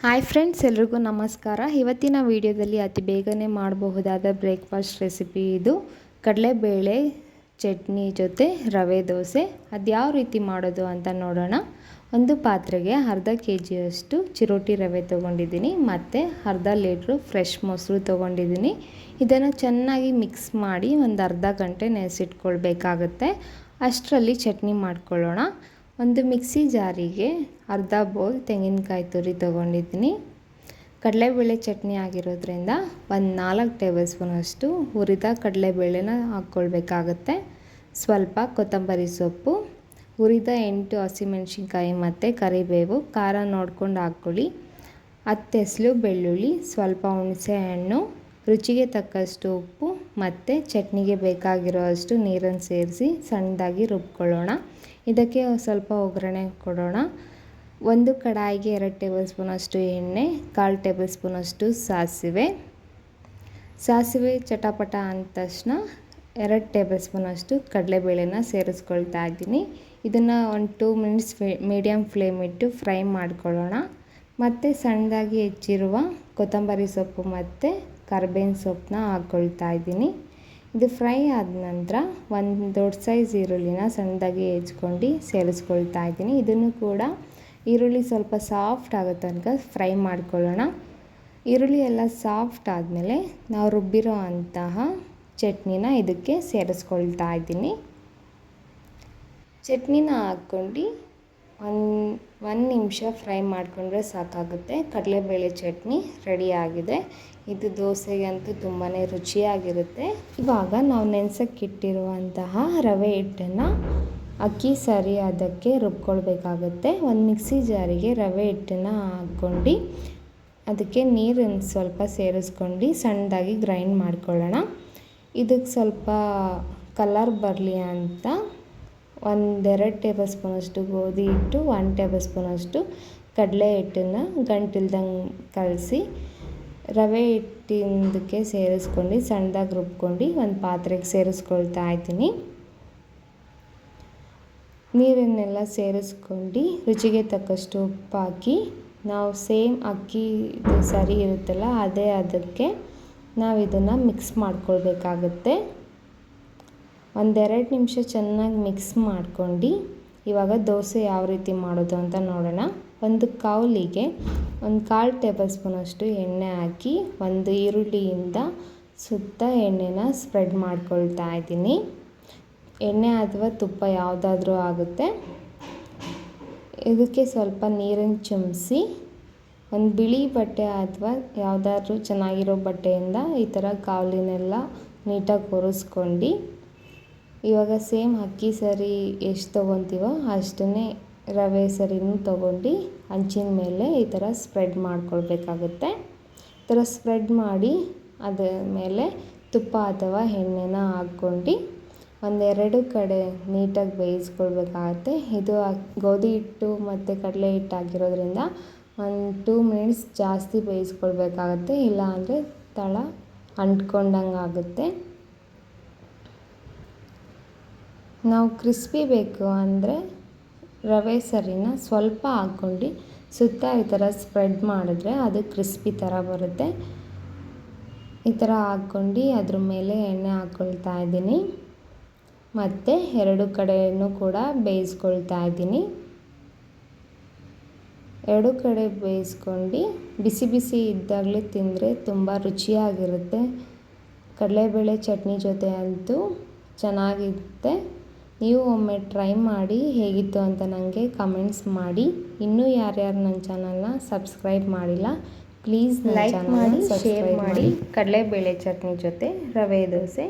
Hi friends, ಎಲ್ರಿಗೂ ನಮಸ್ಕಾರ. ಇವತ್ತಿನ ವಿಡಿಯೋದಲ್ಲಿ ಅತಿ ಬೇಗನೆ ಮಾಡಬಹುದಾದ ಬ್ರೇಕ್ಫಾಸ್ಟ್ ರೆಸಿಪಿ ಇದು. ಕಡಲೆಬೇಳೆ ಚಟ್ನಿ ಜೊತೆ ರವೆ ದೋಸೆ. ಅದು ಯಾವ ರೀತಿ ಮಾಡೋದು ಅಂತ ನೋಡೋಣ. ಒಂದು ಪಾತ್ರೆಗೆ ಅರ್ಧ kg ಚಿರೋಟಿ ರವೆ ತೊಗೊಂಡಿದ್ದೀನಿ ಮತ್ತು ಅರ್ಧ ಲೀಟ್ರು ಫ್ರೆಶ್ ಮೊಸರು ತೊಗೊಂಡಿದ್ದೀನಿ. ಇದನ್ನು ಚೆನ್ನಾಗಿ ಮಿಕ್ಸ್ ಮಾಡಿ ಒಂದು ಅರ್ಧ ಗಂಟೆ ನೆನೆಸಿಟ್ಕೊಳ್ಬೇಕಾಗತ್ತೆ. ಅಷ್ಟರಲ್ಲಿ ಚಟ್ನಿ ಮಾಡ್ಕೊಳ್ಳೋಣ. ಒಂದು ಮಿಕ್ಸಿ ಜಾರಿಗೆ ಅರ್ಧ ಬೌಲ್ ತೆಂಗಿನಕಾಯಿ ತುರಿ ತೊಗೊಂಡಿದ್ದೀನಿ. ಕಡಲೆಬೇಳೆ ಚಟ್ನಿ ಆಗಿರೋದ್ರಿಂದ ಒಂದು 4 ಟೇಬಲ್ ಸ್ಪೂನಷ್ಟು ಹುರಿದ ಕಡಲೆಬೇಳೆನ ಹಾಕ್ಕೊಳ್ಬೇಕಾಗತ್ತೆ. ಸ್ವಲ್ಪ ಕೊತ್ತಂಬರಿ ಸೊಪ್ಪು, ಹುರಿದ 8 ಹಸಿಮೆಣಸಿನ್ಕಾಯಿ ಮತ್ತು ಕರಿಬೇವು, ಖಾರ ನೋಡ್ಕೊಂಡು ಹಾಕ್ಕೊಳ್ಳಿ. 10 ಎಸಳು ಬೆಳ್ಳುಳ್ಳಿ, ಸ್ವಲ್ಪ ಹುಣಸೆ ಹಣ್ಣು, ರುಚಿಗೆ ತಕ್ಕಷ್ಟು ಉಪ್ಪು ಮತ್ತು ಚಟ್ನಿಗೆ ಬೇಕಾಗಿರೋ ಅಷ್ಟು ನೀರನ್ನು ಸೇರಿಸಿ ಸಣ್ಣದಾಗಿ ರುಬ್ಕೊಳ್ಳೋಣ. ಇದಕ್ಕೆ ಸ್ವಲ್ಪ ಒಗ್ಗರಣೆ ಕೊಡೋಣ. ಒಂದು ಕಡಾಯಿಗೆ 2 ಟೇಬಲ್ ಸ್ಪೂನಷ್ಟು ಎಣ್ಣೆ, 1/4 ಟೇಬಲ್ ಸ್ಪೂನಷ್ಟು ಸಾಸಿವೆ ಚಟಪಟ ಅಂದ ತಕ್ಷಣ 2 ಟೇಬಲ್ ಸ್ಪೂನಷ್ಟು ಕಡಲೆಬೇಳೆನ ಸೇರಿಸ್ಕೊಳ್ತಾ ಇದ್ದೀನಿ. ಇದನ್ನು ಒಂದು 2 ಮಿನಿಟ್ಸ್ ಮೀಡಿಯಮ್ ಫ್ಲೇಮ್ ಇಟ್ಟು ಫ್ರೈ ಮಾಡ್ಕೊಳ್ಳೋಣ. ಮತ್ತು ಸಣ್ಣದಾಗಿ ಹೆಚ್ಚಿರುವ ಕೊತ್ತಂಬರಿ ಸೊಪ್ಪು ಮತ್ತು ಕರಿಬೇವಿನ ಸೊಪ್ಪನ್ನ ಹಾಕ್ಕೊಳ್ತಾ ಇದ್ದೀನಿ. ಇದು ಫ್ರೈ ಆದ ನಂತರ ಒಂದು ದೊಡ್ಡ ಸೈಜ್ ಈರುಳ್ಳಿನ ಸಣ್ಣದಾಗಿ ಹೆಚ್ಕೊಂಡು ಸೇರಿಸ್ಕೊಳ್ತಾ ಇದ್ದೀನಿ. ಇದನ್ನು ಕೂಡ ಈರುಳ್ಳಿ ಸ್ವಲ್ಪ ಸಾಫ್ಟ್ ಆಗೋ ತನಕ ಫ್ರೈ ಮಾಡ್ಕೊಳ್ಳೋಣ. ಈರುಳ್ಳಿ ಎಲ್ಲ ಸಾಫ್ಟ್ ಆದಮೇಲೆ ನಾವು ರುಬ್ಬಿರೋ ಅಂತಹ ಚಟ್ನಿನ ಇದಕ್ಕೆ ಸೇರಿಸ್ಕೊಳ್ತಾ ಇದ್ದೀನಿ. ಚಟ್ನಿನ ಹಾಕ್ಕೊಂಡು ಒಂದು ನಿಮಿಷ ಫ್ರೈ ಮಾಡಿಕೊಂಡ್ರೆ ಸಾಕಾಗುತ್ತೆ. ಕಡಲೆಬೇಳೆ ಚಟ್ನಿ ರೆಡಿಯಾಗಿದೆ. ಇದು ದೋಸೆಗಂತೂ ತುಂಬಾ ರುಚಿಯಾಗಿರುತ್ತೆ. ಇವಾಗ ನಾವು ನೆನೆಸಕ್ಕಿಟ್ಟಿರುವಂತಹ ರವೆ ಹಿಟ್ಟನ್ನು ಅಕ್ಕಿ ಸರಿ ಅದಕ್ಕೆ ರುಬ್ಕೊಳ್ಬೇಕಾಗತ್ತೆ. ಒಂದು ಮಿಕ್ಸಿ ಜಾರಿಗೆ ರವೆ ಹಿಟ್ಟನ್ನು ಹಾಕ್ಕೊಂಡು ಅದಕ್ಕೆ ನೀರನ್ನು ಸ್ವಲ್ಪ ಸೇರಿಸ್ಕೊಂಡು ಸಣ್ಣದಾಗಿ ಗ್ರೈಂಡ್ ಮಾಡ್ಕೊಳ್ಳೋಣ. ಇದಕ್ಕೆ ಸ್ವಲ್ಪ ಕಲರ್ ಬರಲಿ ಅಂತ 1-2 ಟೇಬಲ್ ಸ್ಪೂನಷ್ಟು ಗೋಧಿ ಹಿಟ್ಟು, 1 ಟೇಬಲ್ ಸ್ಪೂನಷ್ಟು ಕಡಲೆ ಹಿಟ್ಟನ್ನು ಗಂಟಿಲ್ದಂಗೆ ಕಲಸಿ ರವೆ ಹಿಟ್ಟಿಂದಕ್ಕೆ ಸೇರಿಸ್ಕೊಂಡು ಸಣ್ಣದಾಗಿ ರುಬ್ಕೊಂಡು ಒಂದು ಪಾತ್ರೆಗೆ ಸೇರಿಸ್ಕೊಳ್ತಾ ಇದ್ದೀನಿ. ನೀರನ್ನೆಲ್ಲ ಸೇರಿಸ್ಕೊಂಡು ರುಚಿಗೆ ತಕ್ಕಷ್ಟು ಉಪ್ಪು ಹಾಕಿ ನಾವು ಸೇಮ್ ಅಕ್ಕಿ ಸರಿ ಇರುತ್ತಲ್ಲ ಅದೇ ಅದಕ್ಕೆ ನಾವು ಇದನ್ನು ಮಿಕ್ಸ್ ಮಾಡ್ಕೊಳ್ಬೇಕಾಗತ್ತೆ. 1-2 ನಿಮಿಷ ಚೆನ್ನಾಗಿ ಮಿಕ್ಸ್ ಮಾಡ್ಕೊಂಡು ಇವಾಗ ದೋಸೆ ಯಾವ ರೀತಿ ಮಾಡೋದು ಅಂತ ನೋಡೋಣ. ಒಂದು ಕೌಲಿಗೆ 1/4 ಟೇಬಲ್ ಸ್ಪೂನಷ್ಟು ಎಣ್ಣೆ ಹಾಕಿ ಒಂದು ಈರುಳ್ಳಿಯಿಂದ ಸುತ್ತ ಎಣ್ಣೆನ ಸ್ಪ್ರೆಡ್ ಮಾಡ್ಕೊಳ್ತಾ ಇದ್ದೀನಿ. ಎಣ್ಣೆ ಅಥವಾ ತುಪ್ಪ ಯಾವುದಾದ್ರೂ ಆಗುತ್ತೆ. ಇದಕ್ಕೆ ಸ್ವಲ್ಪ ನೀರನ್ನು ಚಿಮ್ಮಿಸಿ ಒಂದು ಬಿಳಿ ಬಟ್ಟೆ ಅಥವಾ ಯಾವುದಾದ್ರೂ ಚೆನ್ನಾಗಿರೋ ಬಟ್ಟೆಯಿಂದ ಈ ಥರ ಕಾವಲಿನೆಲ್ಲ ನೀಟಾಗಿ ಒರೆಸ್ಕೊಂಡು ಇವಾಗ ಸೇಮ್ ಅಕ್ಕಿ ಸರಿ ಎಷ್ಟು ತೊಗೊತೀವೋ ಅಷ್ಟನ್ನೇ ರವೆ ಸರಿನೂ ತೊಗೊಂಡು ಹಂಚಿನ ಮೇಲೆ ಈ ಥರ ಸ್ಪ್ರೆಡ್ ಮಾಡ್ಕೊಳ್ಬೇಕಾಗುತ್ತೆ. ಈ ಥರ ಸ್ಪ್ರೆಡ್ ಮಾಡಿ ಅದರ ಮೇಲೆ ತುಪ್ಪ ಅಥವಾ ಎಣ್ಣೆನ ಹಾಕ್ಕೊಂಡು 1-2 ಕಡೆ ನೀಟಾಗಿ ಬೇಯಿಸ್ಕೊಳ್ಬೇಕಾಗತ್ತೆ. ಇದು ಗೋಧಿ ಹಿಟ್ಟು ಮತ್ತು ಕಡಲೆ ಹಿಟ್ಟು ಆಗಿರೋದ್ರಿಂದ ಒಂದು 2 ಮಿನಿಟ್ಸ್ ಜಾಸ್ತಿ ಬೇಯಿಸ್ಕೊಳ್ಬೇಕಾಗತ್ತೆ. ಇಲ್ಲ ಅಂದರೆ ತಳ ಅಂಟ್ಕೊಂಡಂಗೆ ಆಗುತ್ತೆ. ನಾವು ಕ್ರಿಸ್ಪಿ ಬೇಕು ಅಂದರೆ ರವೆ ಸರಿನ ಸ್ವಲ್ಪ ಹಾಕ್ಕೊಂಡು ಸುತ್ತ ಈ ಥರ ಸ್ಪ್ರೆಡ್ ಮಾಡಿದ್ರೆ ಅದು ಕ್ರಿಸ್ಪಿ ಥರ ಬರುತ್ತೆ. ಈ ಥರ ಹಾಕ್ಕೊಂಡು ಅದ್ರ ಮೇಲೆ ಎಣ್ಣೆ ಹಾಕ್ಕೊಳ್ತಾ ಇದ್ದೀನಿ ಮತ್ತು 2 ಕಡೆಯೂ ಕೂಡ ಬೇಯಿಸ್ಕೊಳ್ತಾ ಇದ್ದೀನಿ. 2 ಕಡೆ ಬೇಯಿಸ್ಕೊಂಡು ಬಿಸಿ ಬಿಸಿ ಇದ್ದಾಗಲೇ ತಿಂದರೆ ತುಂಬ ರುಚಿಯಾಗಿರುತ್ತೆ. ಕಡಲೆಬೇಳೆ ಚಟ್ನಿ ಜೊತೆ ಅಂತೂ ಚೆನ್ನಾಗಿರುತ್ತೆ. ನೀವು ಒಮ್ಮೆ ಟ್ರೈ ಮಾಡಿ ಹೇಗಿತ್ತು ಅಂತ ನನಗೆ ಕಮೆಂಟ್ಸ್ ಮಾಡಿ. ಇನ್ನೂ ಯಾರ್ಯಾರು ನನ್ನ ಚಾನಲ್ನ ಸಬ್ಸ್ಕ್ರೈಬ್ ಮಾಡಿಲ್ಲ ಪ್ಲೀಸ್ ಲೈಕ್ ಮಾಡಿ, ಶೇರ್ ಮಾಡಿ. ಕಡಲೆಬೇಳೆ ಚಟ್ನಿ ಜೊತೆ ರವೆ ದೋಸೆ